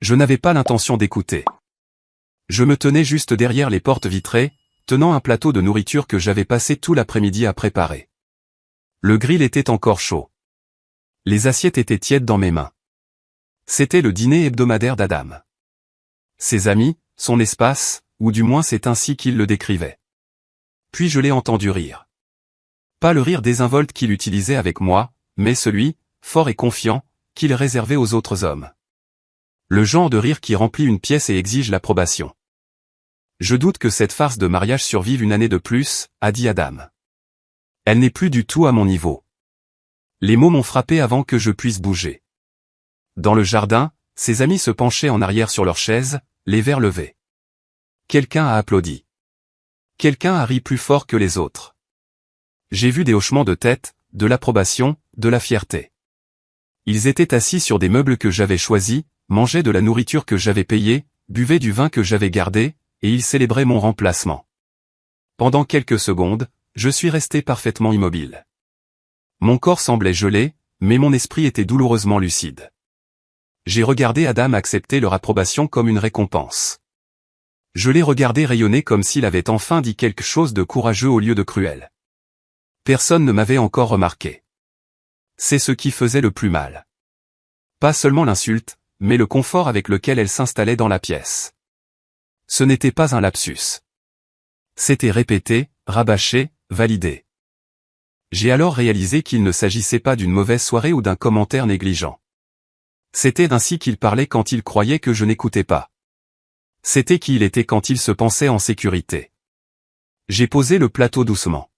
Je n'avais pas l'intention d'écouter. Je me tenais juste derrière les portes vitrées, tenant un plateau de nourriture que j'avais passé tout l'après-midi à préparer. Le grill était encore chaud. Les assiettes étaient tièdes dans mes mains. C'était le dîner hebdomadaire d'Adam. Ses amis, son espace, ou du moins c'est ainsi qu'il le décrivait. Puis je l'ai entendu rire. Pas le rire désinvolte qu'il utilisait avec moi, mais celui, fort et confiant, qu'il réservait aux autres hommes. Le genre de rire qui remplit une pièce et exige l'approbation. Je doute que cette farce de mariage survive une année de plus, a dit Adam. Elle n'est plus du tout à mon niveau. Les mots m'ont frappé avant que je puisse bouger. Dans le jardin, ses amis se penchaient en arrière sur leurs chaises, les verres levés. Quelqu'un a applaudi. Quelqu'un a ri plus fort que les autres. J'ai vu des hochements de tête, de l'approbation, de la fierté. Ils étaient assis sur des meubles que j'avais choisis, mangeaient de la nourriture que j'avais payée, buvaient du vin que j'avais gardé, et ils célébraient mon remplacement. Pendant quelques secondes, je suis resté parfaitement immobile. Mon corps semblait gelé, mais mon esprit était douloureusement lucide. J'ai regardé Adam accepter leur approbation comme une récompense. Je l'ai regardé rayonner comme s'il avait enfin dit quelque chose de courageux au lieu de cruel. Personne ne m'avait encore remarqué. C'est ce qui faisait le plus mal. Pas seulement l'insulte, mais le confort avec lequel elle s'installait dans la pièce. Ce n'était pas un lapsus. C'était répété, rabâché, validé. J'ai alors réalisé qu'il ne s'agissait pas d'une mauvaise soirée ou d'un commentaire négligent. C'était ainsi qu'il parlait quand il croyait que je n'écoutais pas. C'était qui il était quand il se pensait en sécurité. J'ai posé le plateau doucement.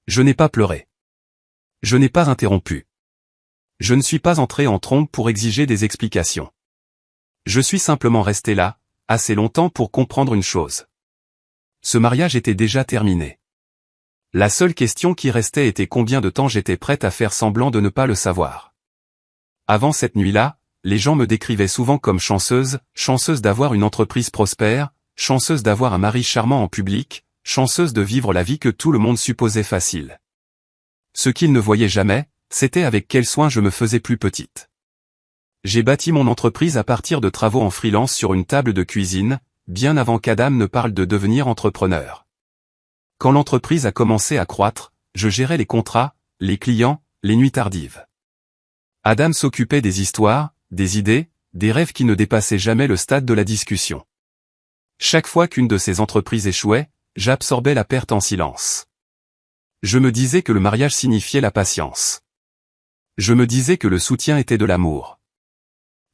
Je n'ai pas pleuré. Je n'ai pas interrompu. Je ne suis pas entré en trombe pour exiger des explications. Je suis simplement resté là, assez longtemps pour comprendre une chose. Ce mariage était déjà terminé. La seule question qui restait était combien de temps j'étais prête à faire semblant de ne pas le savoir. Avant cette nuit-là, les gens me décrivaient souvent comme chanceuse, chanceuse d'avoir une entreprise prospère, chanceuse d'avoir un mari charmant en public, chanceuse de vivre la vie que tout le monde supposait facile. Ce qu'ils ne voyaient jamais, c'était avec quel soin je me faisais plus petite. J'ai bâti mon entreprise à partir de travaux en freelance sur une table de cuisine, bien avant qu'Adam ne parle de devenir entrepreneur. Quand l'entreprise a commencé à croître, je gérais les contrats, les clients, les nuits tardives. Adam s'occupait des histoires, des idées, des rêves qui ne dépassaient jamais le stade de la discussion. Chaque fois qu'une de ces entreprises échouait, j'absorbais la perte en silence. Je me disais que le mariage signifiait la patience. Je me disais que le soutien était de l'amour.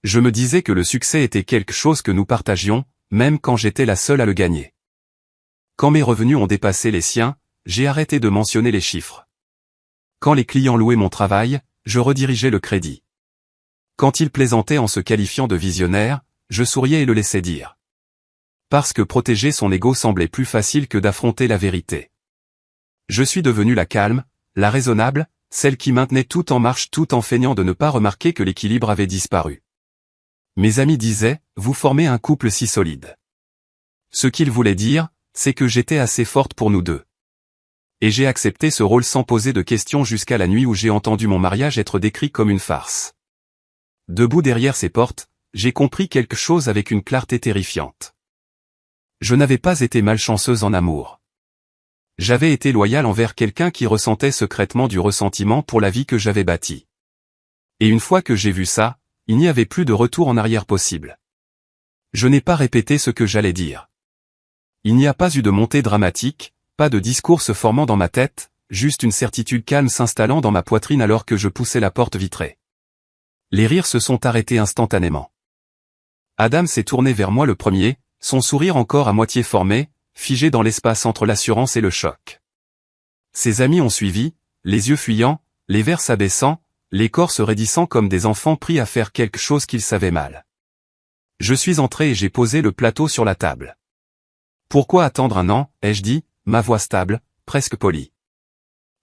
Je me disais que le succès était quelque chose que nous partagions, même quand j'étais la seule à le gagner. Quand mes revenus ont dépassé les siens, j'ai arrêté de mentionner les chiffres. Quand les clients louaient mon travail, je redirigeais le crédit. Quand ils plaisantaient en se qualifiant de visionnaire, je souriais et le laissais dire. Parce que protéger son ego semblait plus facile que d'affronter la vérité. Je suis devenue la calme, la raisonnable, celle qui maintenait tout en marche tout en feignant de ne pas remarquer que l'équilibre avait disparu. Mes amis disaient, vous formez un couple si solide. Ce qu'ils voulaient dire, c'est que j'étais assez forte pour nous deux. Et j'ai accepté ce rôle sans poser de questions jusqu'à la nuit où j'ai entendu mon mariage être décrit comme une farce. Debout derrière ces portes, j'ai compris quelque chose avec une clarté terrifiante. Je n'avais pas été malchanceuse en amour. J'avais été loyale envers quelqu'un qui ressentait secrètement du ressentiment pour la vie que j'avais bâtie. Et une fois que j'ai vu ça, il n'y avait plus de retour en arrière possible. Je n'ai pas répété ce que j'allais dire. Il n'y a pas eu de montée dramatique, pas de discours se formant dans ma tête, juste une certitude calme s'installant dans ma poitrine alors que je poussais la porte vitrée. Les rires se sont arrêtés instantanément. Adam s'est tourné vers moi le premier, son sourire encore à moitié formé, figé dans l'espace entre l'assurance et le choc. Ses amis ont suivi, les yeux fuyants, les verres s'abaissant, les corps se raidissant comme des enfants pris à faire quelque chose qu'ils savaient mal. Je suis entré et j'ai posé le plateau sur la table. Pourquoi attendre un an, ai-je dit, ma voix stable, presque polie.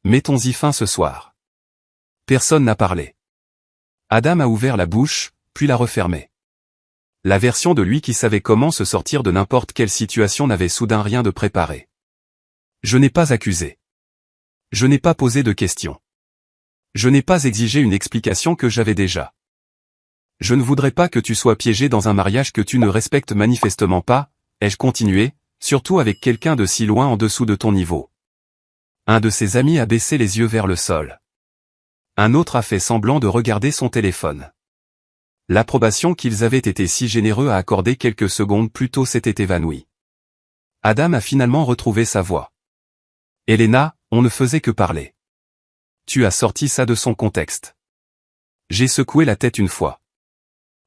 Mettons-y fin ce soir. Personne n'a parlé. Adam a ouvert la bouche, puis l'a refermée. La version de lui qui savait comment se sortir de n'importe quelle situation n'avait soudain rien de préparé. Je n'ai pas accusé. Je n'ai pas posé de questions. Je n'ai pas exigé une explication que j'avais déjà. Je ne voudrais pas que tu sois piégé dans un mariage que tu ne respectes manifestement pas, ai-je continué, surtout avec quelqu'un de si loin en dessous de ton niveau. Un de ses amis a baissé les yeux vers le sol. Un autre a fait semblant de regarder son téléphone. L'approbation qu'ils avaient été si généreux à accorder quelques secondes plus tôt s'était évanouie. Adam a finalement retrouvé sa voix. Elena, on ne faisait que parler. Tu as sorti ça de son contexte. J'ai secoué la tête une fois.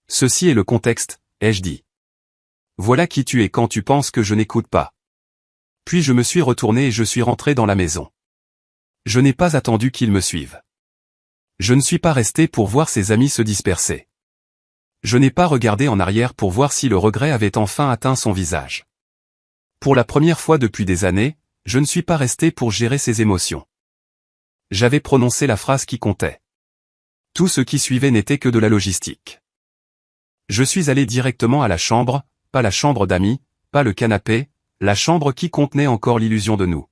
Ceci est le contexte, ai-je dit. Voilà qui tu es quand tu penses que je n'écoute pas. Puis je me suis retourné et je suis rentré dans la maison. Je n'ai pas attendu qu'ils me suivent. Je ne suis pas resté pour voir ses amis se disperser. Je n'ai pas regardé en arrière pour voir si le regret avait enfin atteint son visage. Pour la première fois depuis des années, je ne suis pas resté pour gérer ses émotions. J'avais prononcé la phrase qui comptait. Tout ce qui suivait n'était que de la logistique. Je suis allé directement à la chambre, pas la chambre d'amis, pas le canapé, la chambre qui contenait encore l'illusion de nous.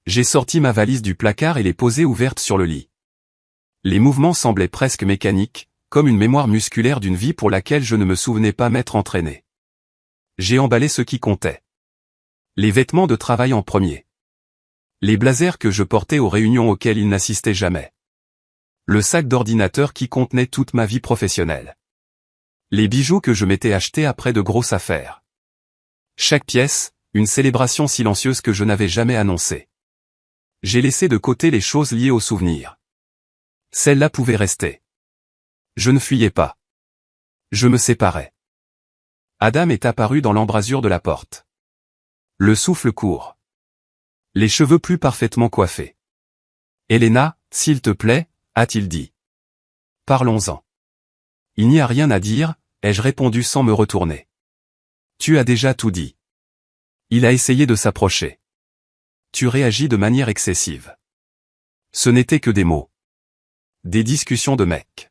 J'ai sorti ma valise du placard et l'ai posée ouverte sur le lit. Les mouvements semblaient presque mécaniques, comme une mémoire musculaire d'une vie pour laquelle je ne me souvenais pas m'être entraîné. J'ai emballé ce qui comptait. Les vêtements de travail en premier. Les blazers que je portais aux réunions auxquelles il n'assistait jamais. Le sac d'ordinateur qui contenait toute ma vie professionnelle. Les bijoux que je m'étais achetés après de grosses affaires. Chaque pièce, une célébration silencieuse que je n'avais jamais annoncée. J'ai laissé de côté les choses liées aux souvenirs. Celles-là pouvaient rester. Je ne fuyais pas. Je me séparais. Adam est apparu dans l'embrasure de la porte. Le souffle court. Les cheveux plus parfaitement coiffés. Elena, s'il te plaît, a-t-il dit. Parlons-en. Il n'y a rien à dire, ai-je répondu sans me retourner. Tu as déjà tout dit. Il a essayé de s'approcher. Tu réagis de manière excessive. Ce n'était que des mots. Des discussions de mecs.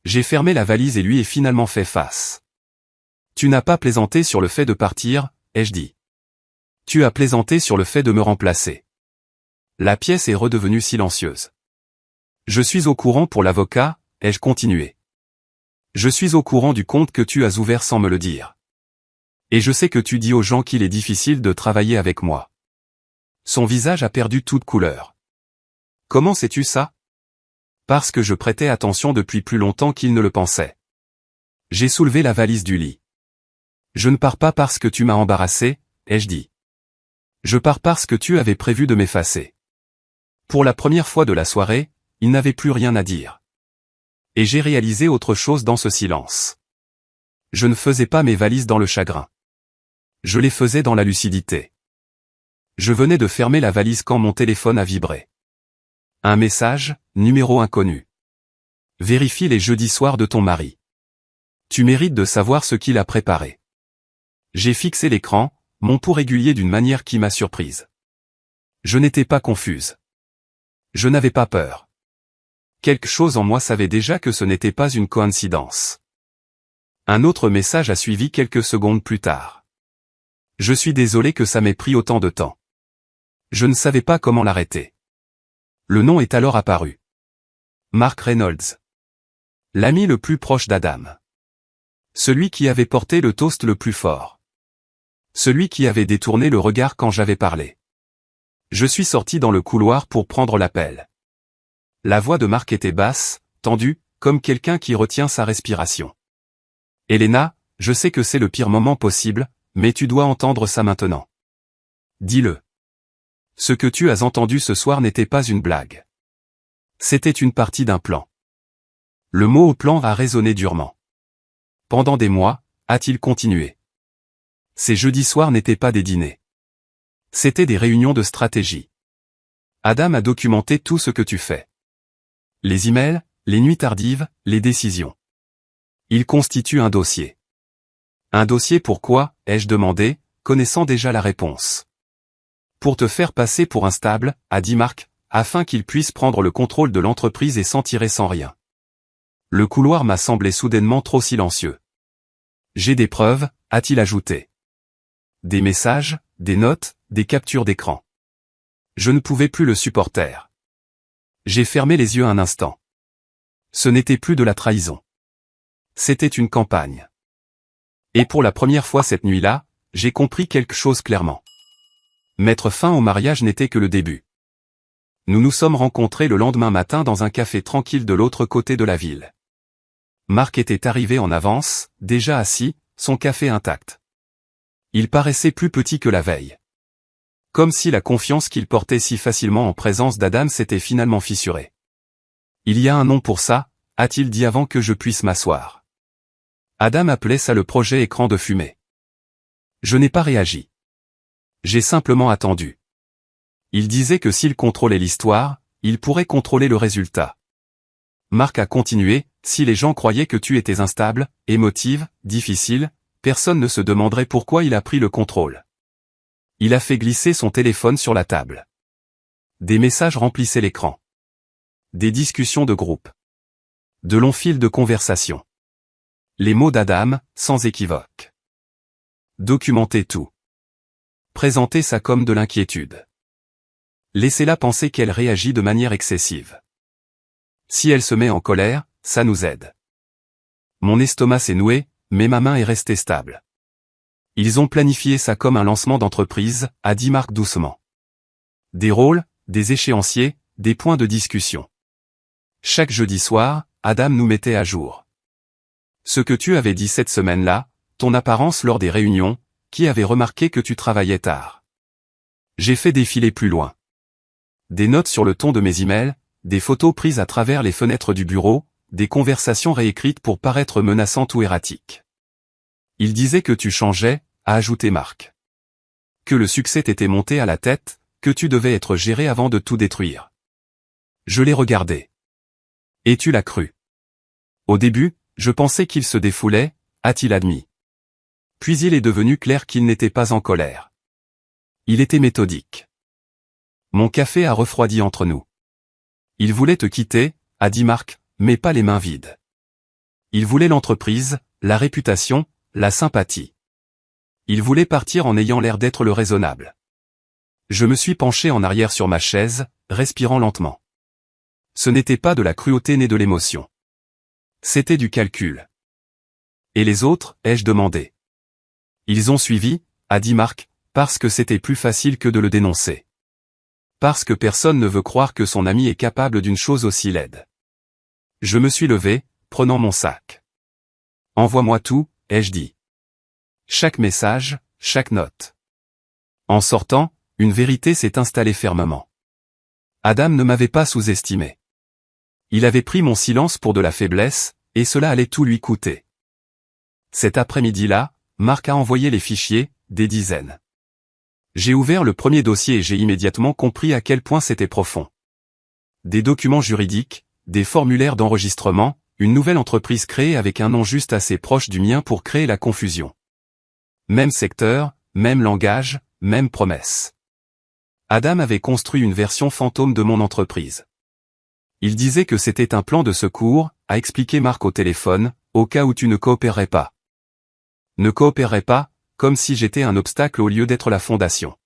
J'ai fermé la valise et lui ai finalement fait face. Tu n'as pas plaisanté sur le fait de partir, ai-je dit. Tu as plaisanté sur le fait de me remplacer. La pièce est redevenue silencieuse. Je suis au courant pour l'avocat, ai-je continué. Je suis au courant du compte que tu as ouvert sans me le dire. Et je sais que tu dis aux gens qu'il est difficile de travailler avec moi. Son visage a perdu toute couleur. Comment sais-tu ça? Parce que je prêtais attention depuis plus longtemps qu'il ne le pensait. J'ai soulevé la valise du lit. Je ne pars pas parce que tu m'as embarrassé, ai-je dit. Je pars parce que tu avais prévu de m'effacer. Pour la première fois de la soirée, il n'avait plus rien à dire. Et j'ai réalisé autre chose dans ce silence. Je ne faisais pas mes valises dans le chagrin. Je les faisais dans la lucidité. Je venais de fermer la valise quand mon téléphone a vibré. Un message, numéro inconnu. Vérifie les jeudis soirs de ton mari. Tu mérites de savoir ce qu'il a préparé. J'ai fixé l'écran, mon pouls régulier d'une manière qui m'a surprise. Je n'étais pas confuse. Je n'avais pas peur. Quelque chose en moi savait déjà que ce n'était pas une coïncidence. Un autre message a suivi quelques secondes plus tard. Je suis désolé que ça m'ait pris autant de temps. Je ne savais pas comment l'arrêter. Le nom est alors apparu. Mark Reynolds. L'ami le plus proche d'Adam. Celui qui avait porté le toast le plus fort. Celui qui avait détourné le regard quand j'avais parlé. Je suis sorti dans le couloir pour prendre l'appel. La voix de Mark était basse, tendue, comme quelqu'un qui retient sa respiration. Elena, je sais que c'est le pire moment possible, mais tu dois entendre ça maintenant. Dis-le. Ce que tu as entendu ce soir n'était pas une blague. C'était une partie d'un plan. Le mot au plan a résonné durement. Pendant des mois, a-t-il continué. Ces jeudis soirs n'étaient pas des dîners. C'étaient des réunions de stratégie. Adam a documenté tout ce que tu fais. Les emails, les nuits tardives, les décisions. Il constitue un dossier. Un dossier pourquoi, ai-je demandé, connaissant déjà la réponse. Pour te faire passer pour instable, a dit Mark, afin qu'il puisse prendre le contrôle de l'entreprise et s'en tirer sans rien. Le couloir m'a semblé soudainement trop silencieux. J'ai des preuves, a-t-il ajouté. Des messages, des notes, des captures d'écran. Je ne pouvais plus le supporter. J'ai fermé les yeux un instant. Ce n'était plus de la trahison. C'était une campagne. Et pour la première fois cette nuit-là, j'ai compris quelque chose clairement. Mettre fin au mariage n'était que le début. Nous nous sommes rencontrés le lendemain matin dans un café tranquille de l'autre côté de la ville. Marc était arrivé en avance, déjà assis, son café intact. Il paraissait plus petit que la veille. Comme si la confiance qu'il portait si facilement en présence d'Adam s'était finalement fissurée. Il y a un nom pour ça, a-t-il dit avant que je puisse m'asseoir. Adam appelait ça le projet écran de fumée. Je n'ai pas réagi. J'ai simplement attendu. Il disait que s'il contrôlait l'histoire, il pourrait contrôler le résultat. Marc a continué, si les gens croyaient que tu étais instable, émotive, difficile, personne ne se demanderait pourquoi il a pris le contrôle. Il a fait glisser son téléphone sur la table. Des messages remplissaient l'écran. Des discussions de groupe. De longs fils de conversation. Les mots d'Adam, sans équivoque. Documenter tout. Présenter ça comme de l'inquiétude. Laissez-la penser qu'elle réagit de manière excessive. Si elle se met en colère, ça nous aide. Mon estomac s'est noué, mais ma main est restée stable. Ils ont planifié ça comme un lancement d'entreprise, a dit Marc doucement. Des rôles, des échéanciers, des points de discussion. Chaque jeudi soir, Adam nous mettait à jour. Ce que tu avais dit cette semaine-là, ton apparence lors des réunions, qui avait remarqué que tu travaillais tard. J'ai fait défiler plus loin. Des notes sur le ton de mes emails, des photos prises à travers les fenêtres du bureau, des conversations réécrites pour paraître menaçantes ou erratiques. Il disait que tu changeais, a ajouté Marc. Que le succès t'était monté à la tête, que tu devais être géré avant de tout détruire. Je l'ai regardé. Et tu l'as cru. Au début, je pensais qu'il se défoulait, a-t-il admis. Puis il est devenu clair qu'il n'était pas en colère. Il était méthodique. Mon café a refroidi entre nous. Il voulait te quitter, a dit Marc, mais pas les mains vides. Il voulait l'entreprise, la réputation, la sympathie. Il voulait partir en ayant l'air d'être le raisonnable. Je me suis penché en arrière sur ma chaise, respirant lentement. Ce n'était pas de la cruauté née de l'émotion. C'était du calcul. Et les autres, ai-je demandé. Ils ont suivi, a dit Marc, parce que c'était plus facile que de le dénoncer. Parce que personne ne veut croire que son ami est capable d'une chose aussi laide. Je me suis levé, prenant mon sac. Envoie-moi tout, ai-je dit. Chaque message, chaque note. En sortant, une vérité s'est installée fermement. Adam ne m'avait pas sous-estimé. Il avait pris mon silence pour de la faiblesse, et cela allait tout lui coûter. Cet après-midi-là, Marc a envoyé les fichiers, des dizaines. J'ai ouvert le premier dossier et j'ai immédiatement compris à quel point c'était profond. Des documents juridiques, des formulaires d'enregistrement, une nouvelle entreprise créée avec un nom juste assez proche du mien pour créer la confusion. Même secteur, même langage, même promesse. Adam avait construit une version fantôme de mon entreprise. Il disait que c'était un plan de secours, a expliqué Marc au téléphone, au cas où tu ne coopérerais pas. Ne coopérerais pas, comme si j'étais un obstacle au lieu d'être la fondation.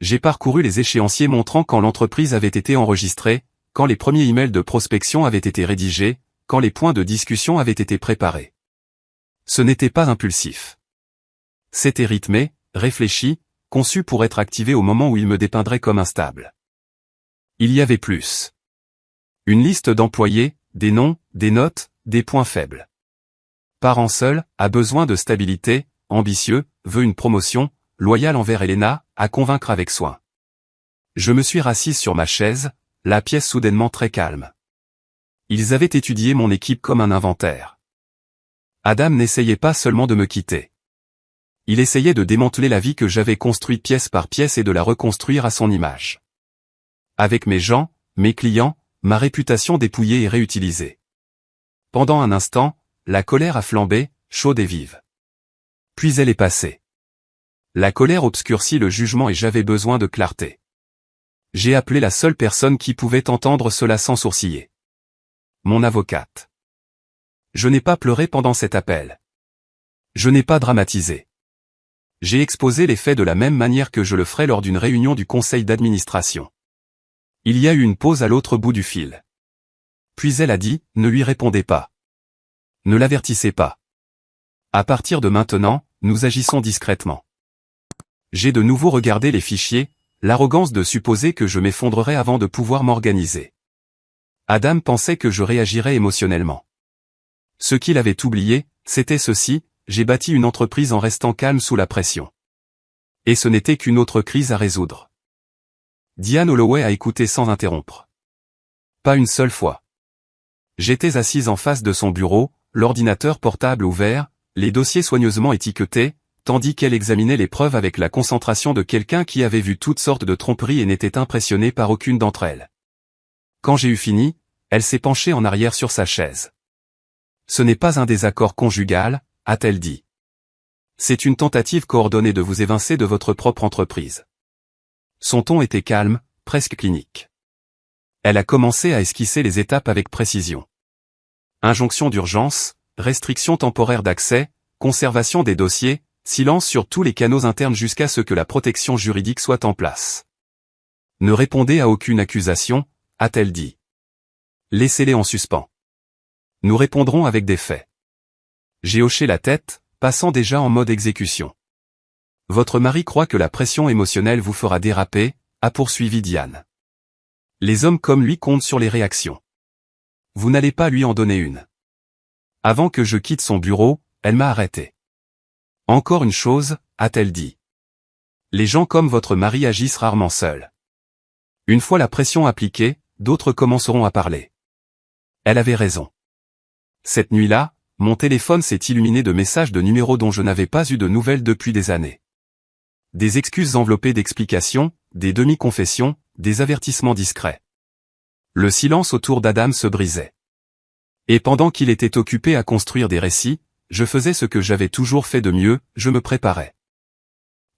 J'ai parcouru les échéanciers montrant quand l'entreprise avait été enregistrée, quand les premiers emails de prospection avaient été rédigés, quand les points de discussion avaient été préparés. Ce n'était pas impulsif. C'était rythmé, réfléchi, conçu pour être activé au moment où il me dépeindrait comme instable. Il y avait plus. Une liste d'employés, des noms, des notes, des points faibles. Parent seul, a besoin de stabilité, ambitieux, veut une promotion, loyal envers Elena, à convaincre avec soin. Je me suis rassise sur ma chaise, la pièce soudainement très calme. Ils avaient étudié mon équipe comme un inventaire. Adam n'essayait pas seulement de me quitter. Il essayait de démanteler la vie que j'avais construite pièce par pièce et de la reconstruire à son image. Avec mes gens, mes clients, ma réputation dépouillée et réutilisée. Pendant un instant, la colère a flambé, chaude et vive. Puis elle est passée. La colère obscurcit le jugement et j'avais besoin de clarté. J'ai appelé la seule personne qui pouvait entendre cela sans sourciller. Mon avocate. Je n'ai pas pleuré pendant cet appel. Je n'ai pas dramatisé. J'ai exposé les faits de la même manière que je le ferais lors d'une réunion du conseil d'administration. Il y a eu une pause à l'autre bout du fil. Puis elle a dit, ne lui répondez pas. Ne l'avertissez pas. À partir de maintenant, nous agissons discrètement. J'ai de nouveau regardé les fichiers, l'arrogance de supposer que je m'effondrerais avant de pouvoir m'organiser. Adam pensait que je réagirais émotionnellement. Ce qu'il avait oublié, c'était ceci: j'ai bâti une entreprise en restant calme sous la pression. Et ce n'était qu'une autre crise à résoudre. Diane Holloway a écouté sans interrompre. Pas une seule fois. J'étais assise en face de son bureau, l'ordinateur portable ouvert, les dossiers soigneusement étiquetés, tandis qu'elle examinait les preuves avec la concentration de quelqu'un qui avait vu toutes sortes de tromperies et n'était impressionné par aucune d'entre elles. Quand j'ai eu fini, elle s'est penchée en arrière sur sa chaise. Ce n'est pas un désaccord conjugal, a-t-elle dit. C'est une tentative coordonnée de vous évincer de votre propre entreprise. Son ton était calme, presque clinique. Elle a commencé à esquisser les étapes avec précision. Injonction d'urgence, restriction temporaire d'accès, conservation des dossiers, silence sur tous les canaux internes jusqu'à ce que la protection juridique soit en place. Ne répondez à aucune accusation, a-t-elle dit. Laissez-les en suspens. Nous répondrons avec des faits. J'ai hoché la tête, passant déjà en mode exécution. Votre mari croit que la pression émotionnelle vous fera déraper, a poursuivi Diane. Les hommes comme lui comptent sur les réactions. Vous n'allez pas lui en donner une. Avant que je quitte son bureau, elle m'a arrêté. Encore une chose, a-t-elle dit. Les gens comme votre mari agissent rarement seuls. Une fois la pression appliquée, d'autres commenceront à parler. Elle avait raison. Cette nuit-là, mon téléphone s'est illuminé de messages de numéros dont je n'avais pas eu de nouvelles depuis des années. Des excuses enveloppées d'explications, des demi-confessions, des avertissements discrets. Le silence autour d'Adam se brisait. Et pendant qu'il était occupé à construire des récits, je faisais ce que j'avais toujours fait de mieux, je me préparais.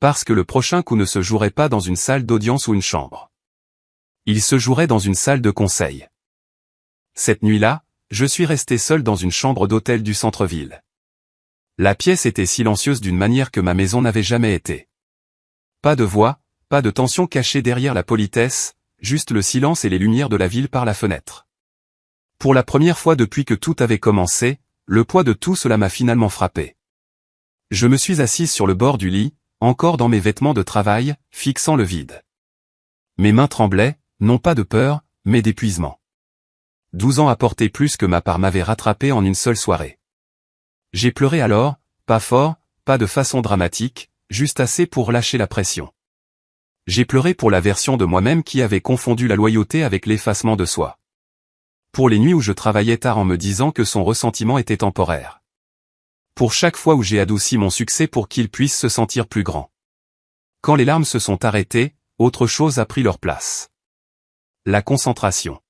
Parce que le prochain coup ne se jouerait pas dans une salle d'audience ou une chambre. Il se jouerait dans une salle de conseil. Cette nuit-là, je suis resté seul dans une chambre d'hôtel du centre-ville. La pièce était silencieuse d'une manière que ma maison n'avait jamais été. Pas de voix, pas de tension cachée derrière la politesse, juste le silence et les lumières de la ville par la fenêtre. Pour la première fois depuis que tout avait commencé, le poids de tout cela m'a finalement frappé. Je me suis assise sur le bord du lit, encore dans mes vêtements de travail, fixant le vide. Mes mains tremblaient, non pas de peur, mais d'épuisement. 12 ans à porter plus que ma part m'avait rattrapé en une seule soirée. J'ai pleuré alors, pas fort, pas de façon dramatique, juste assez pour lâcher la pression. J'ai pleuré pour la version de moi-même qui avait confondu la loyauté avec l'effacement de soi. Pour les nuits où je travaillais tard en me disant que son ressentiment était temporaire. Pour chaque fois où j'ai adouci mon succès pour qu'il puisse se sentir plus grand. Quand les larmes se sont arrêtées, autre chose a pris leur place. La concentration.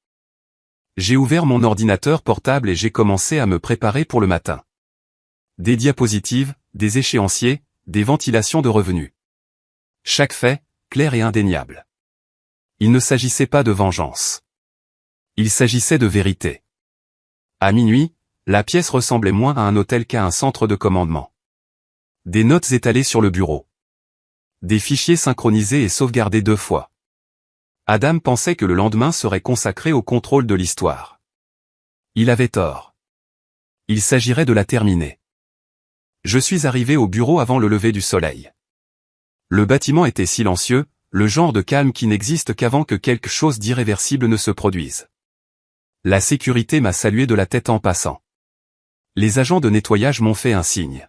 J'ai ouvert mon ordinateur portable et j'ai commencé à me préparer pour le matin. Des diapositives, des échéanciers, des ventilations de revenus. Chaque fait, clair et indéniable. Il ne s'agissait pas de vengeance. Il s'agissait de vérité. À minuit, la pièce ressemblait moins à un hôtel qu'à un centre de commandement. Des notes étalées sur le bureau. Des fichiers synchronisés et sauvegardés 2 fois. Adam pensait que le lendemain serait consacré au contrôle de l'histoire. Il avait tort. Il s'agirait de la terminer. Je suis arrivé au bureau avant le lever du soleil. Le bâtiment était silencieux, le genre de calme qui n'existe qu'avant que quelque chose d'irréversible ne se produise. La sécurité m'a salué de la tête en passant. Les agents de nettoyage m'ont fait un signe.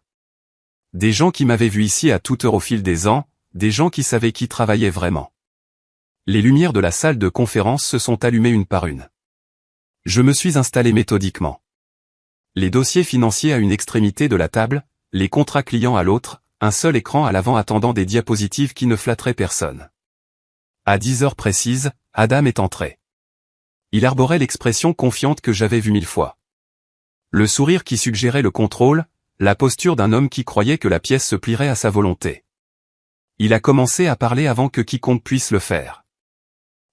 Des gens qui m'avaient vu ici à toute heure au fil des ans, des gens qui savaient qui travaillait vraiment. Les lumières de la salle de conférence se sont allumées une par une. Je me suis installé méthodiquement. Les dossiers financiers à une extrémité de la table, les contrats clients à l'autre, un seul écran à l'avant attendant des diapositives qui ne flatteraient personne. À 10 heures précises, Adam est entré. Il arborait l'expression confiante que j'avais vue 1000 fois. Le sourire qui suggérait le contrôle, la posture d'un homme qui croyait que la pièce se plierait à sa volonté. Il a commencé à parler avant que quiconque puisse le faire.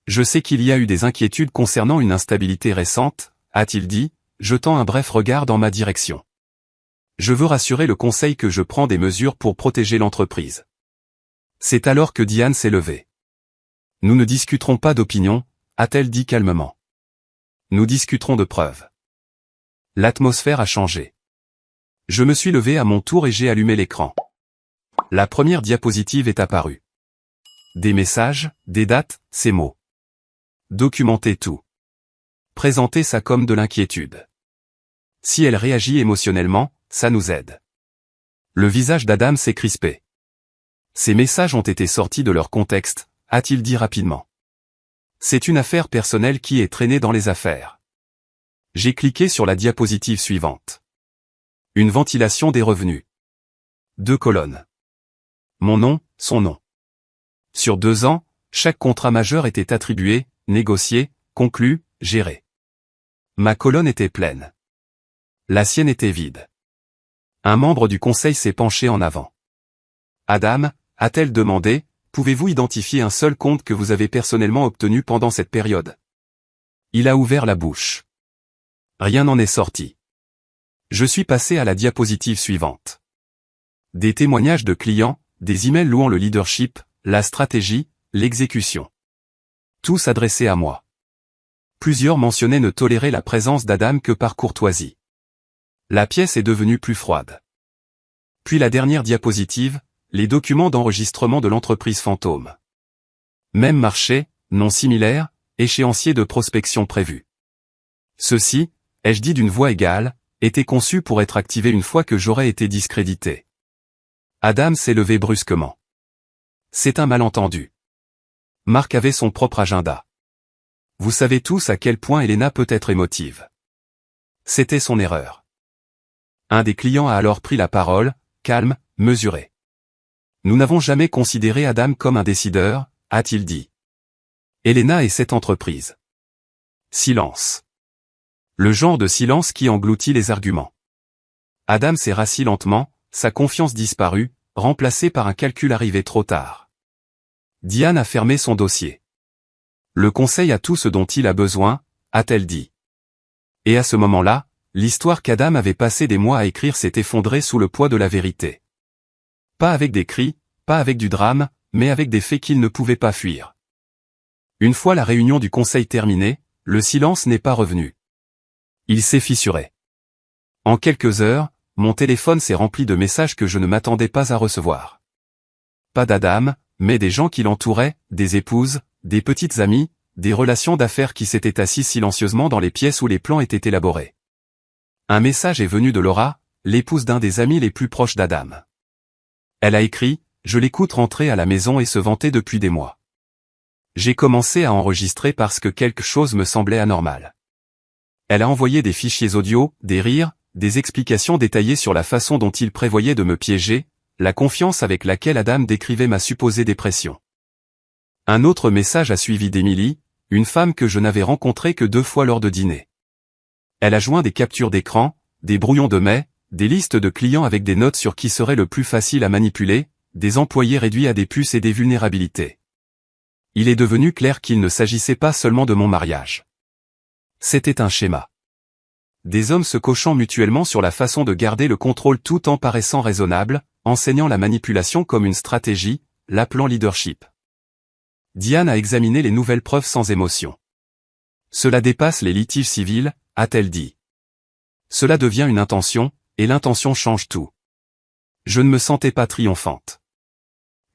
Je sais qu'il y a eu des inquiétudes concernant une instabilité récente, a-t-il dit, jetant un bref regard dans ma direction. Je veux rassurer le conseil que je prends des mesures pour protéger l'entreprise. C'est alors que Diane s'est levée. Nous ne discuterons pas d'opinion, a-t-elle dit calmement. Nous discuterons de preuves. L'atmosphère a changé. Je me suis levé à mon tour et j'ai allumé l'écran. La première diapositive est apparue. Des messages, des dates, ces mots. Documenter tout. Présenter ça comme de l'inquiétude. Si elle réagit émotionnellement, ça nous aide. Le visage d'Adam s'est crispé. Ces messages ont été sortis de leur contexte, a-t-il dit rapidement. C'est une affaire personnelle qui est traînée dans les affaires. J'ai cliqué sur la diapositive suivante. Une ventilation des revenus. 2 colonnes. Mon nom, son nom. Sur 2 ans, chaque contrat majeur était attribué, négocié, conclu, géré. Ma colonne était pleine. La sienne était vide. Un membre du conseil s'est penché en avant. Adam, a-t-elle demandé, pouvez-vous identifier un seul compte que vous avez personnellement obtenu pendant cette période? Il a ouvert la bouche. Rien n'en est sorti. Je suis passé à la diapositive suivante. Des témoignages de clients, des emails louant le leadership, la stratégie, l'exécution. Tous adressés à moi. Plusieurs mentionnaient ne tolérer la présence d'Adam que par courtoisie. La pièce est devenue plus froide. Puis la dernière diapositive, les documents d'enregistrement de l'entreprise fantôme. Même marché, nom similaire, échéancier de prospection prévu. Ceci, ai-je dit d'une voix égale, était conçu pour être activé une fois que j'aurais été discrédité. Adam s'est levé brusquement. C'est un malentendu. Marc avait son propre agenda. Vous savez tous à quel point Elena peut être émotive. C'était son erreur. Un des clients a alors pris la parole, calme, mesuré. Nous n'avons jamais considéré Adam comme un décideur, a-t-il dit. Elena et cette entreprise. Silence. Le genre de silence qui engloutit les arguments. Adam s'est rassis lentement, sa confiance disparue, remplacée par un calcul arrivé trop tard. Diane a fermé son dossier. Le conseil a tout ce dont il a besoin, a-t-elle dit. Et à ce moment-là, l'histoire qu'Adam avait passé des mois à écrire s'est effondrée sous le poids de la vérité. Pas avec des cris, pas avec du drame, mais avec des faits qu'il ne pouvait pas fuir. Une fois la réunion du conseil terminée, le silence n'est pas revenu. Il s'est fissuré. En quelques heures, mon téléphone s'est rempli de messages que je ne m'attendais pas à recevoir. Pas d'Adam, mais des gens qui l'entouraient, des épouses, des petites amies, des relations d'affaires qui s'étaient assises silencieusement dans les pièces où les plans étaient élaborés. Un message est venu de Laura, l'épouse d'un des amis les plus proches d'Adam. Elle a écrit, je l'écoute rentrer à la maison et se vanter depuis des mois. J'ai commencé à enregistrer parce que quelque chose me semblait anormal. Elle a envoyé des fichiers audio, des rires, des explications détaillées sur la façon dont il prévoyait de me piéger, la confiance avec laquelle Adam décrivait ma supposée dépression. Un autre message a suivi d'Emily, une femme que je n'avais rencontrée que 2 fois lors de dîner. Elle a joint des captures d'écran, des brouillons de mails, des listes de clients avec des notes sur qui serait le plus facile à manipuler, des employés réduits à des puces et des vulnérabilités. Il est devenu clair qu'il ne s'agissait pas seulement de mon mariage. C'était un schéma. Des hommes se cochant mutuellement sur la façon de garder le contrôle tout en paraissant raisonnable, enseignant la manipulation comme une stratégie, l'appelant leadership. Diane a examiné les nouvelles preuves sans émotion. Cela dépasse les litiges civils, a-t-elle dit. Cela devient une intention, et l'intention change tout. Je ne me sentais pas triomphante.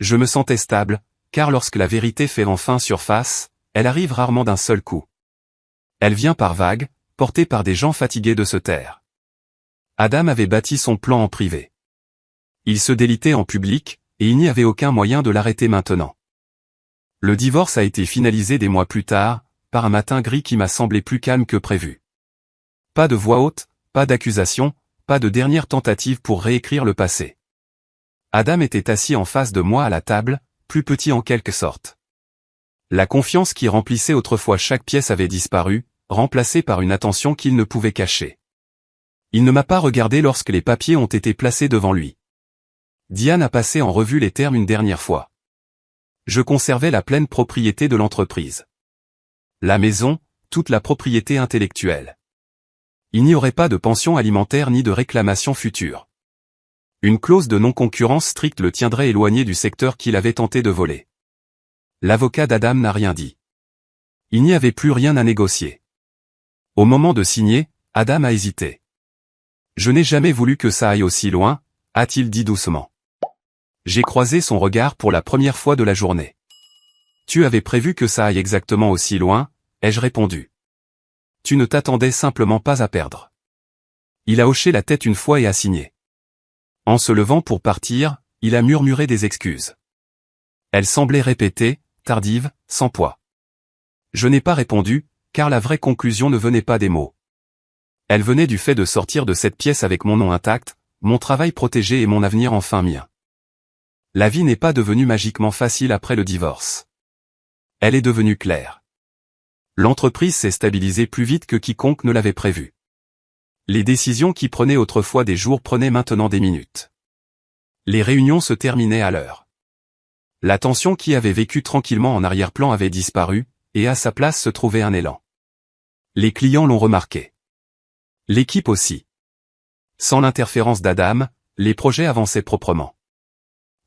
Je me sentais stable, car lorsque la vérité fait enfin surface, elle arrive rarement d'un seul coup. Elle vient par vagues, portée par des gens fatigués de se taire. Adam avait bâti son plan en privé. Il se délitait en public, et il n'y avait aucun moyen de l'arrêter maintenant. Le divorce a été finalisé des mois plus tard, par un matin gris qui m'a semblé plus calme que prévu. Pas de voix haute, pas d'accusation, pas de dernière tentative pour réécrire le passé. Adam était assis en face de moi à la table, plus petit en quelque sorte. La confiance qui remplissait autrefois chaque pièce avait disparu, remplacée par une attention qu'il ne pouvait cacher. Il ne m'a pas regardé lorsque les papiers ont été placés devant lui. Diane a passé en revue les termes une dernière fois. Je conservais la pleine propriété de l'entreprise. La maison, toute la propriété intellectuelle. Il n'y aurait pas de pension alimentaire ni de réclamation future. Une clause de non-concurrence stricte le tiendrait éloigné du secteur qu'il avait tenté de voler. L'avocat d'Adam n'a rien dit. Il n'y avait plus rien à négocier. Au moment de signer, Adam a hésité. Je n'ai jamais voulu que ça aille aussi loin, a-t-il dit doucement. J'ai croisé son regard pour la première fois de la journée. Tu avais prévu que ça aille exactement aussi loin, ai-je répondu. Tu ne t'attendais simplement pas à perdre. Il a hoché la tête une fois et a signé. En se levant pour partir, il a murmuré des excuses. Elles semblaient répétées, tardives, sans poids. Je n'ai pas répondu, car la vraie conclusion ne venait pas des mots. Elle venait du fait de sortir de cette pièce avec mon nom intact, mon travail protégé et mon avenir enfin mien. La vie n'est pas devenue magiquement facile après le divorce. Elle est devenue claire. L'entreprise s'est stabilisée plus vite que quiconque ne l'avait prévu. Les décisions qui prenaient autrefois des jours prenaient maintenant des minutes. Les réunions se terminaient à l'heure. La tension qui avait vécu tranquillement en arrière-plan avait disparu, et à sa place se trouvait un élan. Les clients l'ont remarqué. L'équipe aussi. Sans l'interférence d'Adam, les projets avançaient proprement.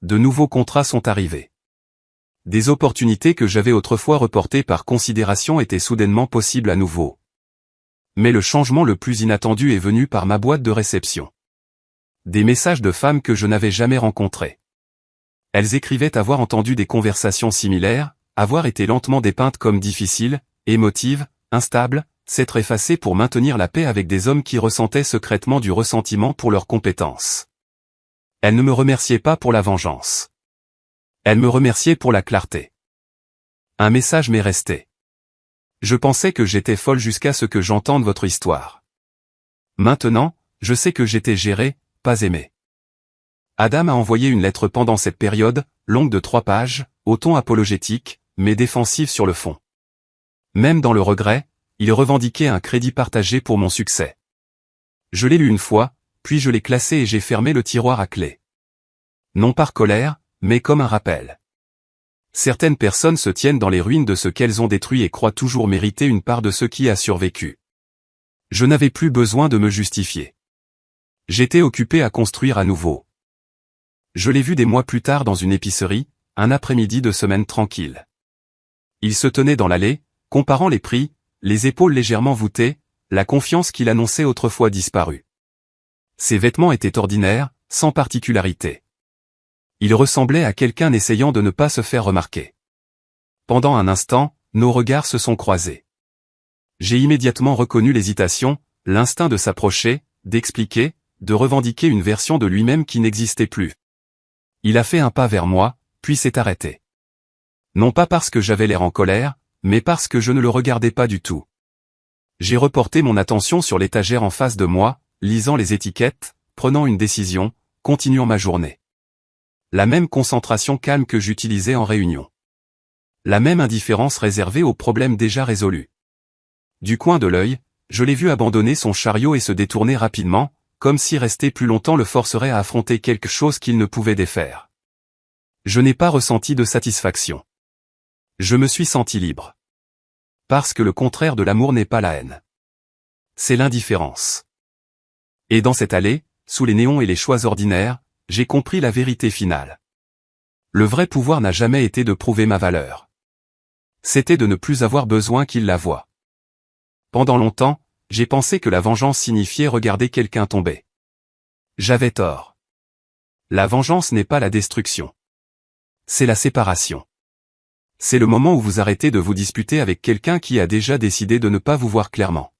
De nouveaux contrats sont arrivés. Des opportunités que j'avais autrefois reportées par considération étaient soudainement possibles à nouveau. Mais le changement le plus inattendu est venu par ma boîte de réception. Des messages de femmes que je n'avais jamais rencontrées. Elles écrivaient avoir entendu des conversations similaires, avoir été lentement dépeintes comme difficiles, émotives, instables, s'être effacées pour maintenir la paix avec des hommes qui ressentaient secrètement du ressentiment pour leurs compétences. Elles ne me remerciaient pas pour la vengeance. Elles me remerciaient pour la clarté. Un message m'est resté. Je pensais que j'étais folle jusqu'à ce que j'entende votre histoire. Maintenant, je sais que j'étais gérée, pas aimée. Adam a envoyé une lettre pendant cette période, longue de 3 pages, au ton apologétique, mais défensive sur le fond. Même dans le regret, il revendiquait un crédit partagé pour mon succès. Je l'ai lu une fois, puis je l'ai classé et j'ai fermé le tiroir à clé. Non par colère, mais comme un rappel. Certaines personnes se tiennent dans les ruines de ce qu'elles ont détruit et croient toujours mériter une part de ce qui a survécu. Je n'avais plus besoin de me justifier. J'étais occupé à construire à nouveau. Je l'ai vu des mois plus tard dans une épicerie, un après-midi de semaine tranquille. Il se tenait dans l'allée, comparant les prix, les épaules légèrement voûtées, la confiance qu'il annonçait autrefois disparue. Ses vêtements étaient ordinaires, sans particularité. Il ressemblait à quelqu'un essayant de ne pas se faire remarquer. Pendant un instant, nos regards se sont croisés. J'ai immédiatement reconnu l'hésitation, l'instinct de s'approcher, d'expliquer, de revendiquer une version de lui-même qui n'existait plus. Il a fait un pas vers moi, puis s'est arrêté. Non pas parce que j'avais l'air en colère, mais parce que je ne le regardais pas du tout. J'ai reporté mon attention sur l'étagère en face de moi, lisant les étiquettes, prenant une décision, continuant ma journée. La même concentration calme que j'utilisais en réunion. La même indifférence réservée aux problèmes déjà résolus. Du coin de l'œil, je l'ai vu abandonner son chariot et se détourner rapidement, comme si rester plus longtemps le forcerait à affronter quelque chose qu'il ne pouvait défaire. Je n'ai pas ressenti de satisfaction. Je me suis senti libre. Parce que le contraire de l'amour n'est pas la haine. C'est l'indifférence. Et dans cette allée, sous les néons et les choix ordinaires, j'ai compris la vérité finale. Le vrai pouvoir n'a jamais été de prouver ma valeur. C'était de ne plus avoir besoin qu'il la voie. Pendant longtemps, j'ai pensé que la vengeance signifiait regarder quelqu'un tomber. J'avais tort. La vengeance n'est pas la destruction. C'est la séparation. C'est le moment où vous arrêtez de vous disputer avec quelqu'un qui a déjà décidé de ne pas vous voir clairement.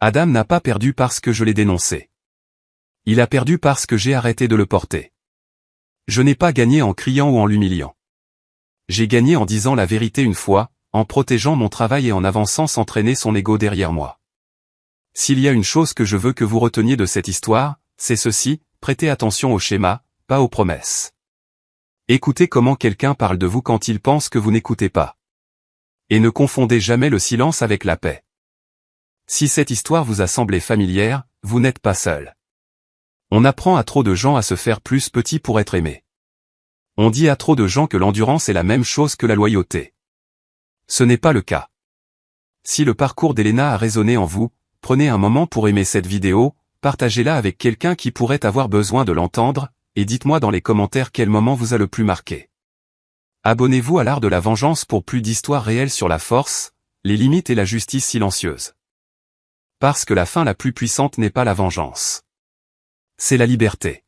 Adam n'a pas perdu parce que je l'ai dénoncé. Il a perdu parce que j'ai arrêté de le porter. Je n'ai pas gagné en criant ou en l'humiliant. J'ai gagné en disant la vérité une fois, en protégeant mon travail et en avançant sans traîner son ego derrière moi. S'il y a une chose que je veux que vous reteniez de cette histoire, c'est ceci, prêtez attention au schéma, pas aux promesses. Écoutez comment quelqu'un parle de vous quand il pense que vous n'écoutez pas. Et ne confondez jamais le silence avec la paix. Si cette histoire vous a semblé familière, vous n'êtes pas seul. On apprend à trop de gens à se faire plus petits pour être aimés. On dit à trop de gens que l'endurance est la même chose que la loyauté. Ce n'est pas le cas. Si le parcours d'Elena a résonné en vous, prenez un moment pour aimer cette vidéo, partagez-la avec quelqu'un qui pourrait avoir besoin de l'entendre, et dites-moi dans les commentaires quel moment vous a le plus marqué. Abonnez-vous à l'art de la vengeance pour plus d'histoires réelles sur la force, les limites et la justice silencieuse. Parce que la fin la plus puissante n'est pas la vengeance. c'est la liberté.